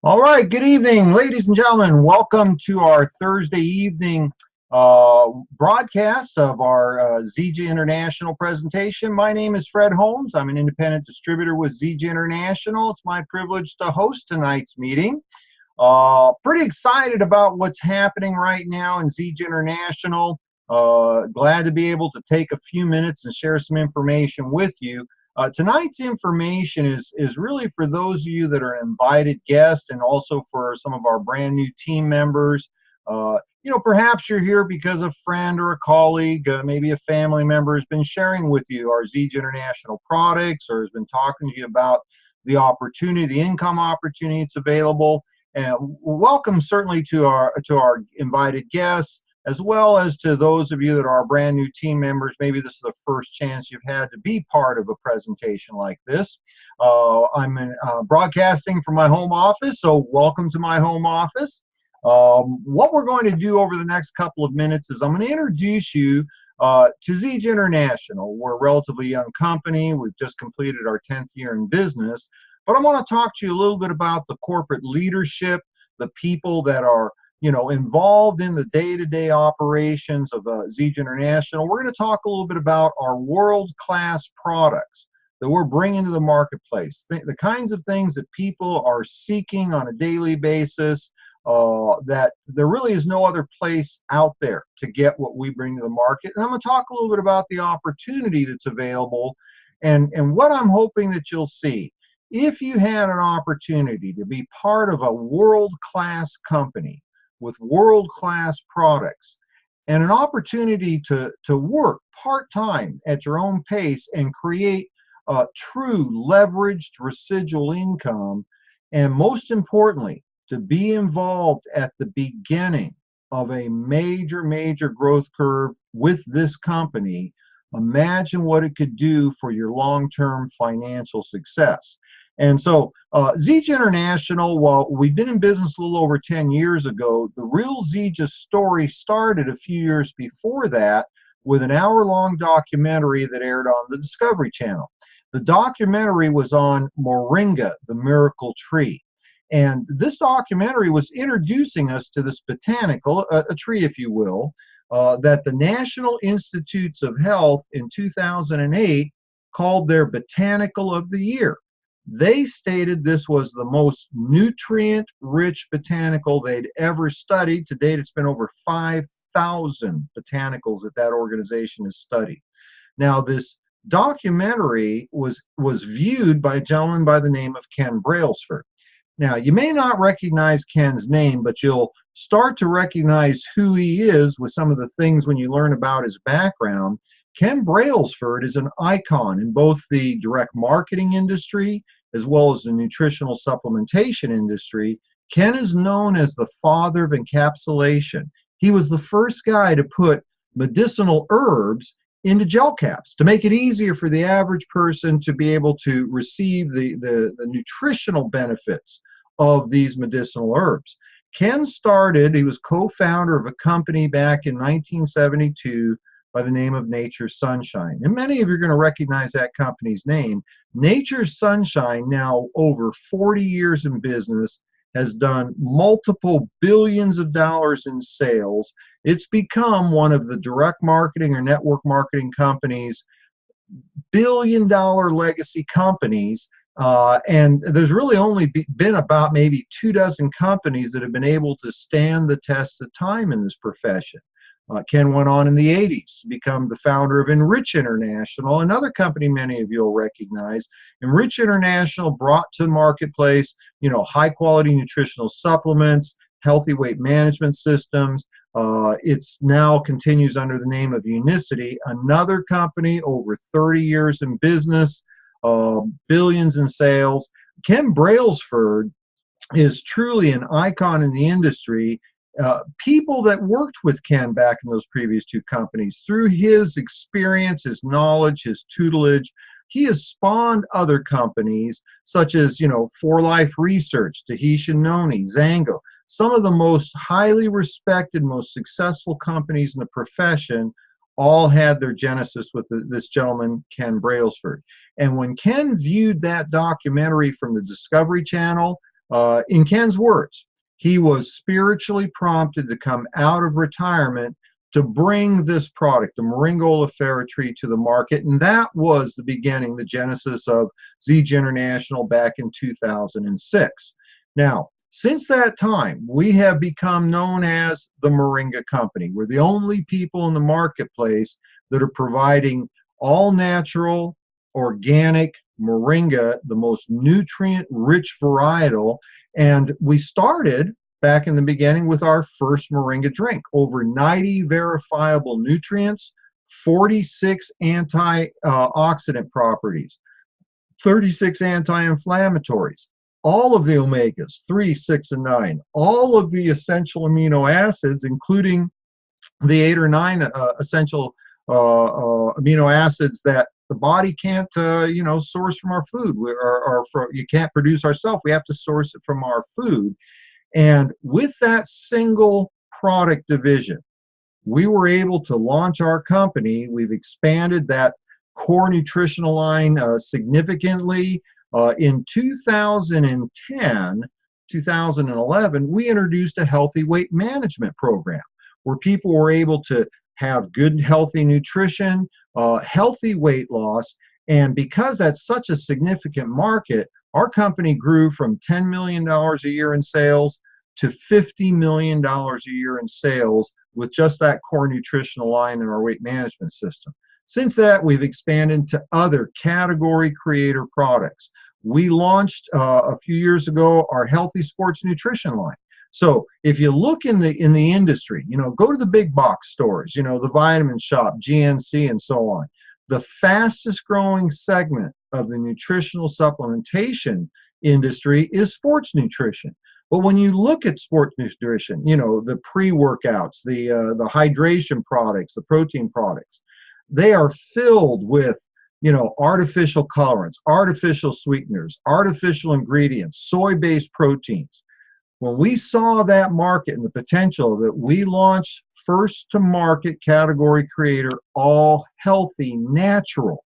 All right, good evening, ladies and gentlemen. Welcome to our Thursday evening broadcast of our Zija International presentation. My name is Fred Holmes. I'm an independent distributor with Zija International. It's my privilege to host tonight's meeting. Pretty excited about what's happening right now in Zija International. Glad to be able to take a few minutes and share some information with you. Tonight's information is really for those of you that are invited guests and also for some of our brand new team members. Perhaps you're here because a friend or a colleague, maybe a family member has been sharing with you our Zija International products or has been talking to you about the opportunity, the income opportunity that's available. And welcome certainly to our invited guests, as well as to those of you that are brand new team members. Maybe this is the first chance you've had to be part of a presentation like this. I'm broadcasting from my home office, so welcome to my home office. What we're going to do over the next couple of minutes is I'm going to introduce you to Zija International. We're a relatively young company. We've just completed our 10th year in business. But I want to talk to you a little bit about the corporate leadership, the people that are involved in the day-to-day operations of Zija International. We're going to talk a little bit about our world-class products that we're bringing to the marketplace, the kinds of things that people are seeking on a daily basis, that there really is no other place out there to get what we bring to the market. And I'm going to talk a little bit about the opportunity that's available and what I'm hoping that you'll see. If you had an opportunity to be part of a world-class company with world-class products and an opportunity to work part-time at your own pace and create true leveraged residual income, and most importantly, to be involved at the beginning of a major growth curve with this company, imagine what it could do for your long-term financial success. And so Zija International, while we've been in business a little over 10 years ago, the real Zija story started a few years before that with an hour-long documentary that aired on the Discovery Channel. The documentary was on Moringa, the miracle tree. And this documentary was introducing us to this botanical, a tree if you will, that the National Institutes of Health in 2008 called their Botanical of the Year. They stated this was the most nutrient-rich botanical they'd ever studied. To date, it's been over 5,000 botanicals that organization has studied. Now, this documentary was viewed by a gentleman by the name of Ken Brailsford. Now, you may not recognize Ken's name, but you'll start to recognize who he is with some of the things when you learn about his background. Ken Brailsford is an icon in both the direct marketing industry as well as the nutritional supplementation industry. Ken is known as the father of encapsulation. He was the first guy to put medicinal herbs into gel caps to make it easier for the average person to be able to receive the nutritional benefits of these medicinal herbs. Ken started, he was co-founder of a company back in 1972 by the name of Nature's Sunshine. And many of you are going to recognize that company's name. Nature's Sunshine, now over 40 years in business, has done multiple billions of dollars in sales. It's become one of the direct marketing or network marketing companies, billion-dollar legacy companies. And there's really only been about maybe 24 companies that have been able to stand the test of time in this profession. Ken went on in the 80s to become the founder of Enrich International, another company many of you will recognize. Enrich International brought to the marketplace, high-quality nutritional supplements, healthy weight management systems. It's now continues under the name of Unicity, another company over 30 years in business, billions in sales. Ken Brailsford is truly an icon in the industry. People that worked with Ken back in those previous two companies, through his experience, his knowledge, his tutelage, he has spawned other companies such as, For Life Research, Tahitian Noni, Zango, some of the most highly respected, most successful companies in the profession all had their genesis with this gentleman, Ken Brailsford. And when Ken viewed that documentary from the Discovery Channel, In Ken's words, he was spiritually prompted to come out of retirement to bring this product, the Moringa oleifera tree, to the market. And that was the beginning, the genesis of Zija International back in 2006. Now, since that time, we have become known as the Moringa Company. We're the only people in the marketplace that are providing all natural, organic moringa, the most nutrient-rich varietal. And we started back in the beginning with our first moringa drink. Over 90 verifiable nutrients, 46 antioxidant properties, 36 anti-inflammatories, all of the omegas, 3, 6, and 9, all of the essential amino acids, including the 8 or 9 essential amino acids that the body can't, source from our food. You can't produce ourselves. We have to source it from our food. And with that single product division, we were able to launch our company. We've expanded that core nutritional line significantly. In 2010, 2011, we introduced a healthy weight management program where people were able to have good, healthy nutrition, healthy weight loss. And because that's such a significant market, our company grew from $10 million a year in sales to $50 million a year in sales with just that core nutritional line in our weight management system. Since that, we've expanded to other category creator products. We launched a few years ago our healthy sports nutrition line. So if you look in the industry, go to the big box stores, the Vitamin Shop, GNC, and so on. The fastest growing segment of the nutritional supplementation industry is sports nutrition. But when you look at sports nutrition, the pre-workouts, the hydration products, the protein products, they are filled with, artificial colorants, artificial sweeteners, artificial ingredients, soy-based proteins. When we saw that market and the potential of it, we launched first to market category creator, all healthy, natural,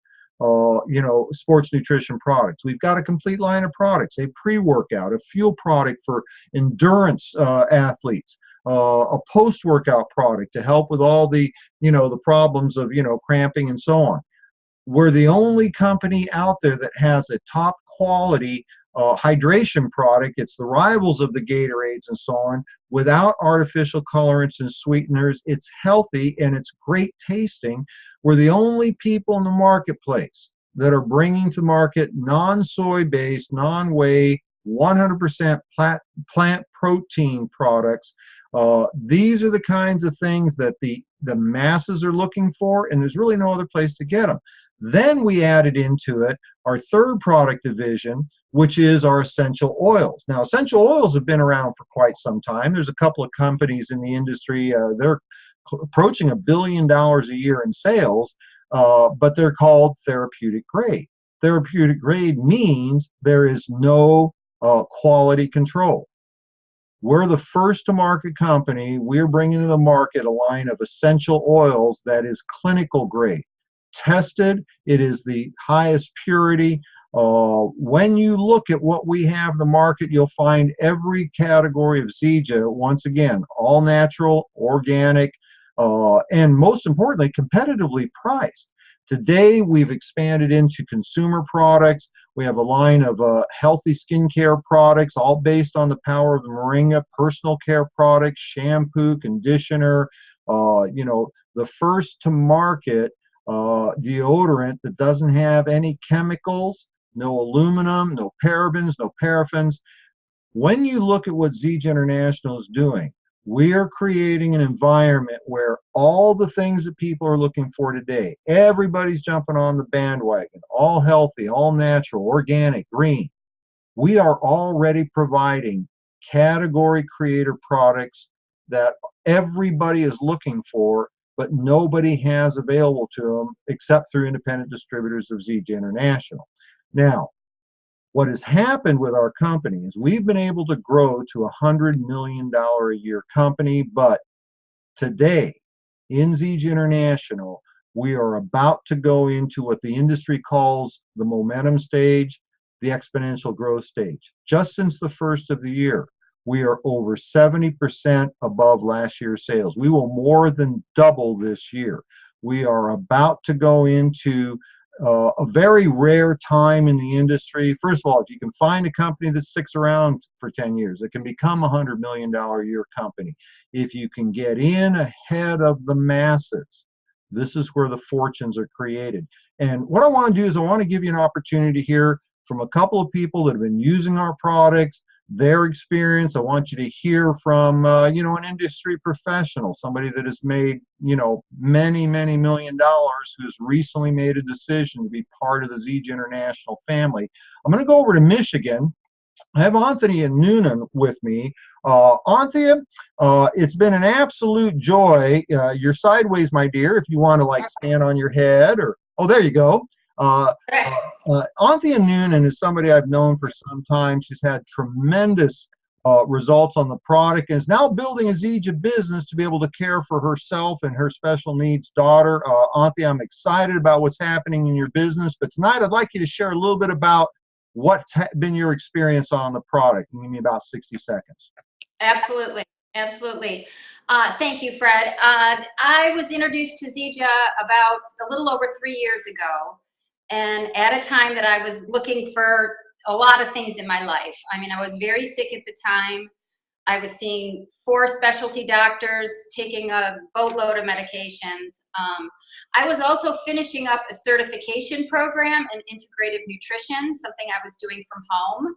sports nutrition products. We've got a complete line of products, a pre-workout, a fuel product for endurance athletes, a post-workout product to help with all the, the problems of, cramping and so on. We're the only company out there that has a top quality hydration product. It's the rivals of the Gatorades and so on, without artificial colorants and sweeteners. It's healthy and it's great tasting. We're the only people in the marketplace that are bringing to market non-soy based, non-whey, 100% plant protein products. These are the kinds of things that the masses are looking for, and there's really no other place to get them. Then we added into it our third product division, which is our essential oils. Now, essential oils have been around for quite some time. There's a couple of companies in the industry, they're approaching $1 billion a year in sales, but they're called therapeutic grade. Therapeutic grade means there is no quality control. We're the first to market company. We're bringing to the market a line of essential oils that is clinical grade. Tested, it is the highest purity. When you look at what we have in the market, you'll find every category of Zija, once again, all natural, organic, and most importantly, competitively priced. Today, we've expanded into consumer products. We have a line of healthy skincare products, all based on the power of the moringa, personal care products, shampoo, conditioner, the first to market deodorant that doesn't have any chemicals, no aluminum, no parabens, no paraffins. When you look at what Zija International is doing, we are creating an environment where all the things that people are looking for today, everybody's jumping on the bandwagon, all healthy, all natural, organic, green. We are already providing category creator products that everybody is looking for, but nobody has available to them except through independent distributors of Zija International. Now, what has happened with our company is we've been able to grow to a $100 million a year company, but today in Zija International, we are about to go into what the industry calls the momentum stage. the exponential growth stage. Just since the first of the year, we are over 70% above last year's sales. We will more than double this year. We are about to go into a very rare time in the industry. First of all, if you can find a company that sticks around for 10 years, it can become a $100 million a year company. If you can get in ahead of the masses, this is where the fortunes are created. And what I want to do is I want to give you an opportunity to hear from a couple of people that have been using our products, their experience. I want you to hear from, you know, an industry professional, somebody that has made, you know, many, many $1 million, who's recently made a decision to be part of the Zija International family. I'm going to go over to Michigan. I have Anthea Noonan with me. Anthea, it's been an absolute joy. You're sideways, my dear, if you want to like stand on your head or, oh, there you go. Anthea Noonan is somebody I've known for some time. She's had tremendous results on the product and is now building a Zija business to be able to care for herself and her special needs daughter. Anthea, I'm excited about what's happening in your business, but tonight I'd like you to share a little bit about what's been your experience on the product. Give me about 60 seconds. Absolutely. Absolutely. Thank you, Fred. I was introduced to Zija about a little over 3 years ago, and at a time that I was looking for a lot of things in my life. I mean, I was very sick at the time. I was seeing 4 specialty doctors, taking a boatload of medications. I was also finishing up a certification program in integrative nutrition, something I was doing from home.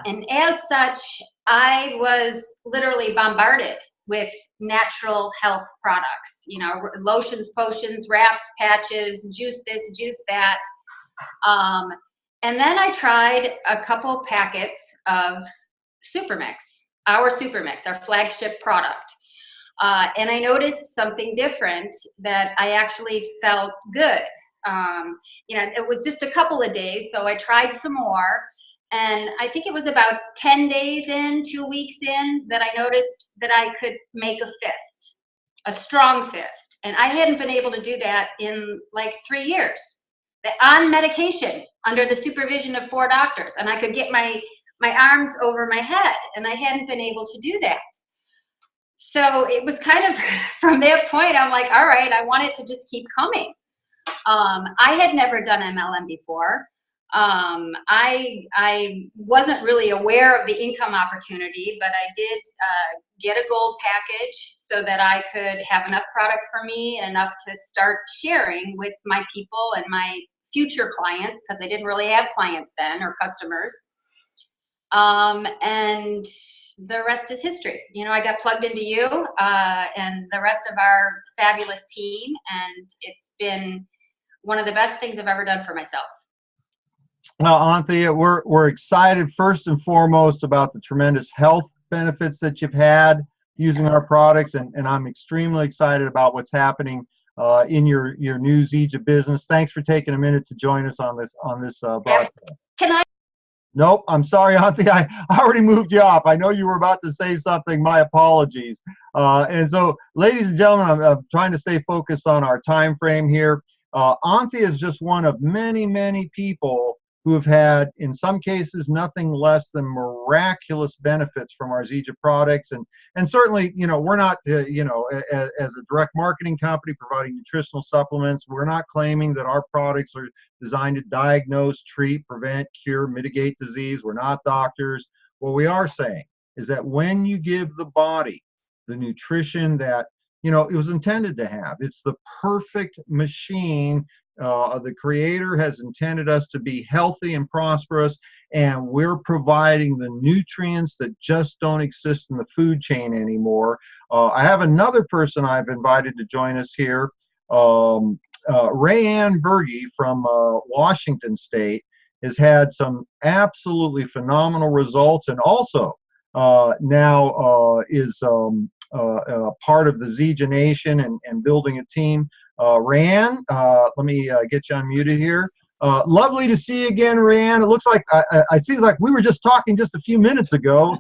And as such, I was literally bombarded with natural health products, you know, lotions, potions, wraps, patches, juice this, juice that. And then I tried a couple packets of Supermix, our flagship product. And I noticed something different, that I actually felt good. You know, it was just a couple of days, so I tried some more. And I think it was about 10 days in, 2 weeks in, that I noticed that I could make a fist, a strong fist. And I hadn't been able to do that in like 3 years, on medication, under the supervision of 4 doctors. And I could get my arms over my head, and I hadn't been able to do that. So it was kind of, from that point, I'm like, all right, I want it to just keep coming. I had never done MLM before. I wasn't really aware of the income opportunity, but I did get a gold package so that I could have enough product for me and enough to start sharing with my people and my future clients, because I didn't really have clients then, or customers. And the rest is history. You know, I got plugged into you and the rest of our fabulous team, and it's been one of the best things I've ever done for myself. Well, Anthea, we're excited first and foremost about the tremendous health benefits that you've had using our products, and I'm extremely excited about what's happening in your new Zija business. Thanks for taking a minute to join us on this broadcast. Can I? Nope, I'm sorry, Anthea. I already moved you off. I know you were about to say something. My apologies. And so, ladies and gentlemen, I'm trying to stay focused on our time frame here. Anthea is just one of many, many people who have had, in some cases, nothing less than miraculous benefits from our Zija products. And certainly, you know, we're not, you know, as a direct marketing company providing nutritional supplements, we're not claiming that our products are designed to diagnose, treat, prevent, cure, mitigate disease. We're not doctors. What we are saying is that when you give the body the nutrition that, you know, it was intended to have, it's the perfect machine. The Creator has intended us to be healthy and prosperous, and we're providing the nutrients that just don't exist in the food chain anymore. I have another person I've invited to join us here, Raeann Berge from Washington State has had some absolutely phenomenal results, and also now is part of the Zija Nation and building a team. Raeann, let me get you unmuted here. Lovely to see you again, Raeann. It looks like, it seems like we were just talking just a few minutes ago.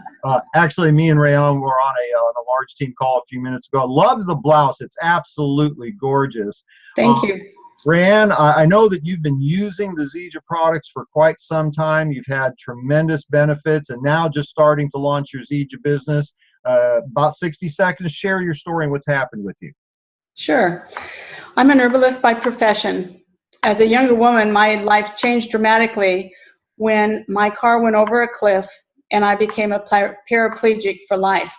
Actually, me and Raeann were on a large team call a few minutes ago. Love the blouse. It's absolutely gorgeous. Thank you. Raeann, I know that you've been using the Zija products for quite some time. You've had tremendous benefits, and now just starting to launch your Zija business. About 60 seconds, share your story and what's happened with you. Sure. I'm an herbalist by profession. As a younger woman, my life changed dramatically when my car went over a cliff and I became a paraplegic for life.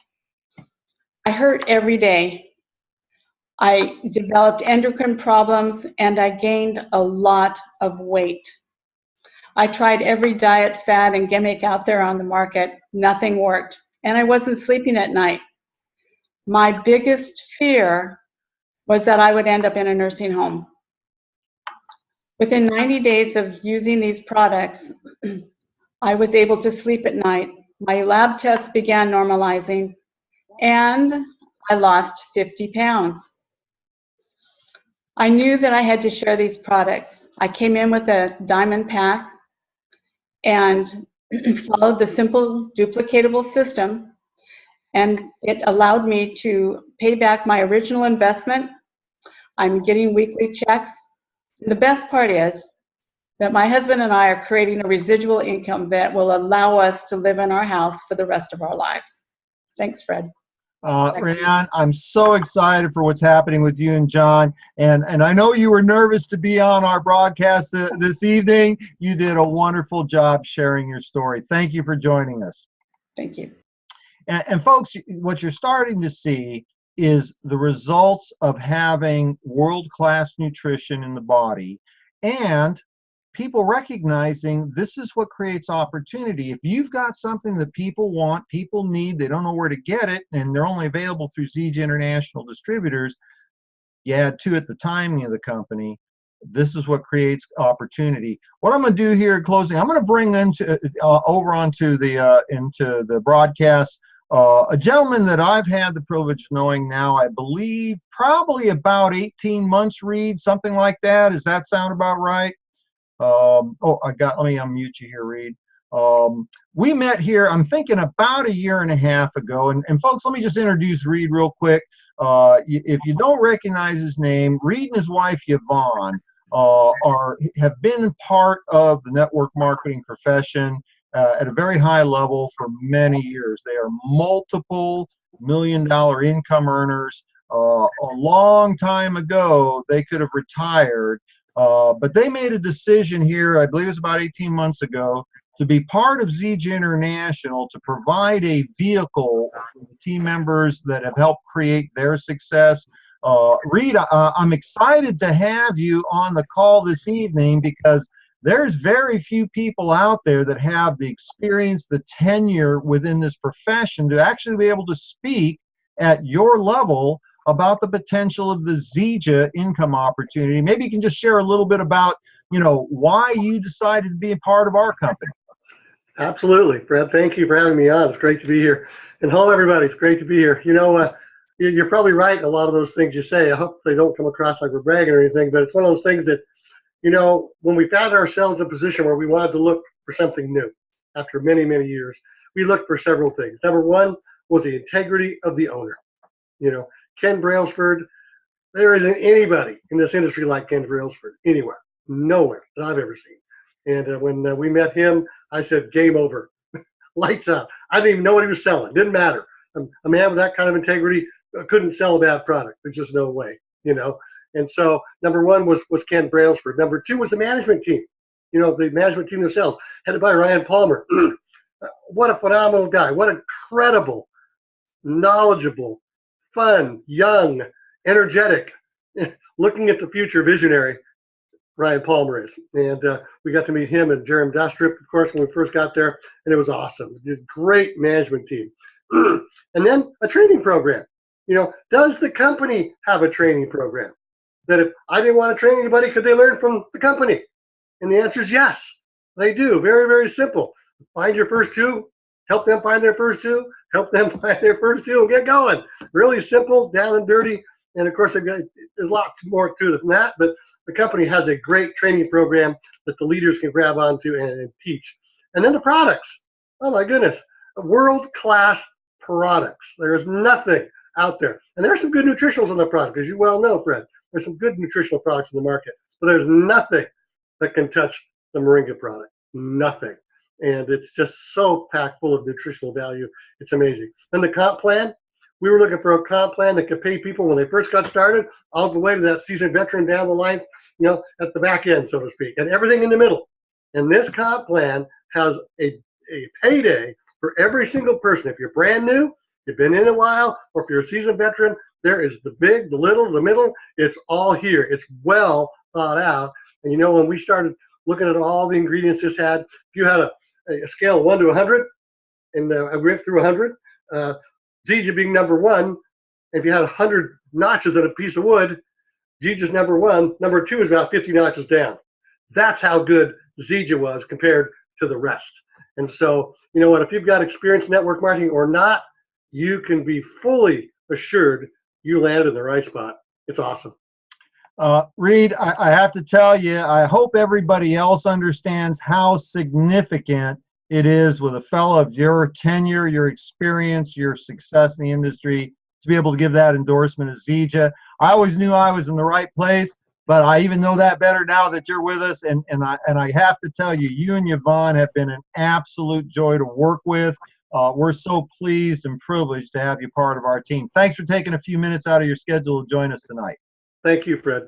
I hurt every day. I developed endocrine problems and I gained a lot of weight. I tried every diet, fad, and gimmick out there on the market. Nothing worked. And I wasn't sleeping at night. My biggest fear was that I would end up in a nursing home. Within 90 days of using these products, I was able to sleep at night. My lab tests began normalizing, and I lost 50 pounds. I knew that I had to share these products. I came in with a diamond pack and followed the simple duplicatable system, and it allowed me to pay back my original investment. I'm getting weekly checks. And the best part is that my husband and I are creating a residual income that will allow us to live in our house for the rest of our lives. Thanks, Fred. Raeann, I'm so excited for what's happening with you and John. And I know you were nervous to be on our broadcast this evening. You did a wonderful job sharing your story. Thank you for joining us. Thank you. And folks, what you're starting to see is the results of having world-class nutrition in the body and people recognizing this is what creates opportunity. If you've got something that people want, people need, they don't know where to get it, and they're only available through Zija International distributors, you add to it the timing of the company, this is what creates opportunity. What I'm going to do here in closing, I'm going to bring over onto the broadcast a gentleman that I've had the privilege of knowing now, I believe, probably about 18 months, Reid, something like that. Does that sound about right? Let me unmute you here, Reid. We met here, I'm thinking about a year and a half ago. And folks, let me just introduce Reid real quick. If you don't recognize his name, Reid and his wife, Yvonne, have been part of the network marketing profession at a very high level for many years. They are multiple million-dollar income earners. A long time ago, they could have retired, but they made a decision here, I believe it was about 18 months ago, to be part of Zija International to provide a vehicle for the team members that have helped create their success. Reid, I'm excited to have you on the call this evening because there's very few people out there that have the experience, the tenure within this profession to actually be able to speak at your level about the potential of the Zija income opportunity. Maybe you can just share a little bit about, why you decided to be a part of our company. Absolutely, Fred. Thank you for having me on. It's great to be here. And hello, everybody. It's great to be here. You're probably right in a lot of those things you say. I hope they don't come across like we're bragging or anything, but it's one of those things that, when we found ourselves in a position where we wanted to look for something new after many, many years, we looked for several things. Number one was the integrity of the owner. Ken Brailsford, there isn't anybody in this industry like Ken Brailsford anywhere, nowhere that I've ever seen. And when we met him, I said, game over, lights out. I didn't even know what he was selling. Didn't matter. A man with that kind of integrity couldn't sell a bad product. There's just no way, And so number one was Ken Brailsford. Number two was the management team. The management team themselves, headed by Raeann Palmer. What a phenomenal guy. What incredible, knowledgeable, fun, young, energetic, looking at the future visionary Raeann Palmer is. And we got to meet him and Jerem Dastrup, of course, when we first got there, and it was awesome. Great management team. And then a training program. Does the company have a training program? That if I didn't want to train anybody, could they learn from the company? And the answer is yes, they do. Very, very simple. Find your first two, help them find their first two, help them find their first two, and get going. Really simple, down and dirty. And of course, there's lots more to it than that, but the company has a great training program that the leaders can grab onto and teach. And then the products. Oh my goodness, world-class products. There's nothing out there. And there's some good nutritionals in the product, as you well know, Fred. There's some good nutritional products in the market. but there's nothing that can touch the Moringa product. Nothing. And it's just so packed full of nutritional value. It's amazing. Then the comp plan, we were looking for a comp plan that could pay people when they first got started, all the way to that seasoned veteran down the line, at the back end, so to speak, and everything in the middle. And this comp plan has a payday for every single person. If you're brand new, you've been in a while, or if you're a seasoned veteran, there is the big, the little, the middle. It's all here. It's well thought out. And when we started looking at all the ingredients this had, if you had a scale of 1 to 100, and I went through 100, Zija being number 1, if you had 100 notches in a piece of wood, Zija's number 1. Number 2 is about 50 notches down. That's how good Zija was compared to the rest. And so, if you've got experience in network marketing or not, you can be fully assured you landed in the right spot. It's awesome. Reid, I have to tell you, I hope everybody else understands how significant it is with a fellow of your tenure, your experience, your success in the industry to be able to give that endorsement of Zija. I always knew I was in the right place, but I even know that better now that you're with us. And I have to tell you, you and Yvonne have been an absolute joy to work with. We're so pleased and privileged to have you part of our team. Thanks for taking a few minutes out of your schedule to join us tonight. Thank you, Fred.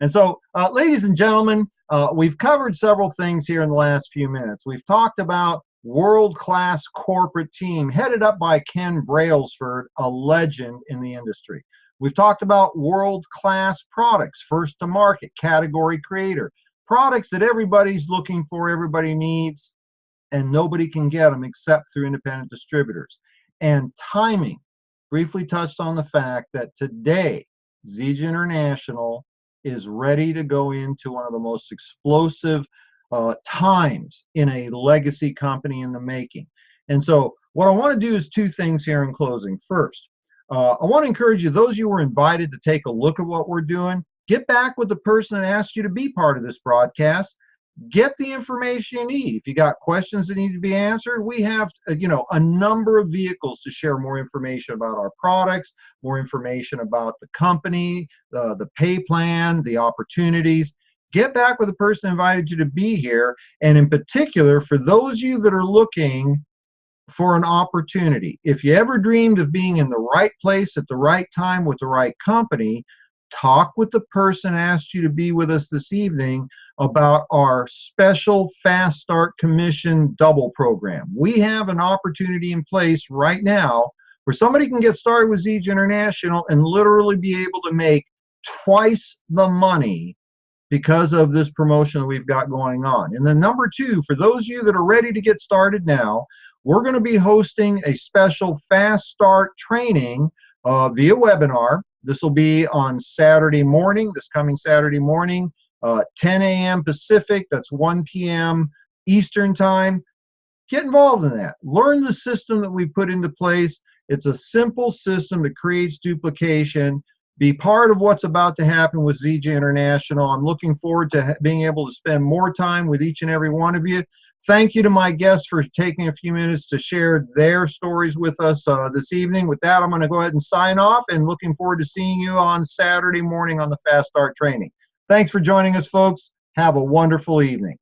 And so, ladies and gentlemen, we've covered several things here in the last few minutes. We've talked about world-class corporate team headed up by Ken Brailsford, a legend in the industry. We've talked about world-class products, first to market, category creator, products that everybody's looking for, everybody needs, and nobody can get them except through independent distributors. And timing, briefly touched on the fact that today, Zija International is ready to go into one of the most explosive times in a legacy company in the making. And so what I want to do is 2 things here in closing. First, I want to encourage you, those of you who were invited to take a look at what we're doing, get back with the person that asked you to be part of this broadcast. Get the information you need. If you got questions that need to be answered, we have a number of vehicles to share more information about our products, more information about the company, the pay plan, the opportunities. Get back with the person who invited you to be here. And in particular, for those of you that are looking for an opportunity, if you ever dreamed of being in the right place at the right time with the right company, talk with the person who asked you to be with us this evening about our special Fast Start Commission double program. We have an opportunity in place right now where somebody can get started with Zija International and literally be able to make twice the money because of this promotion that we've got going on. And then number 2, for those of you that are ready to get started now, we're going to be hosting a special Fast Start training via webinar. This will be on Saturday morning, this coming Saturday morning, 10 a.m. Pacific, that's 1 p.m. Eastern time. Get involved in that. Learn the system that we put into place. It's a simple system that creates duplication. Be part of what's about to happen with Zija International. I'm looking forward to being able to spend more time with each and every one of you. Thank you to my guests for taking a few minutes to share their stories with us this evening. With that, I'm going to go ahead and sign off, and looking forward to seeing you on Saturday morning on the Fast Start training. Thanks for joining us, folks. Have a wonderful evening.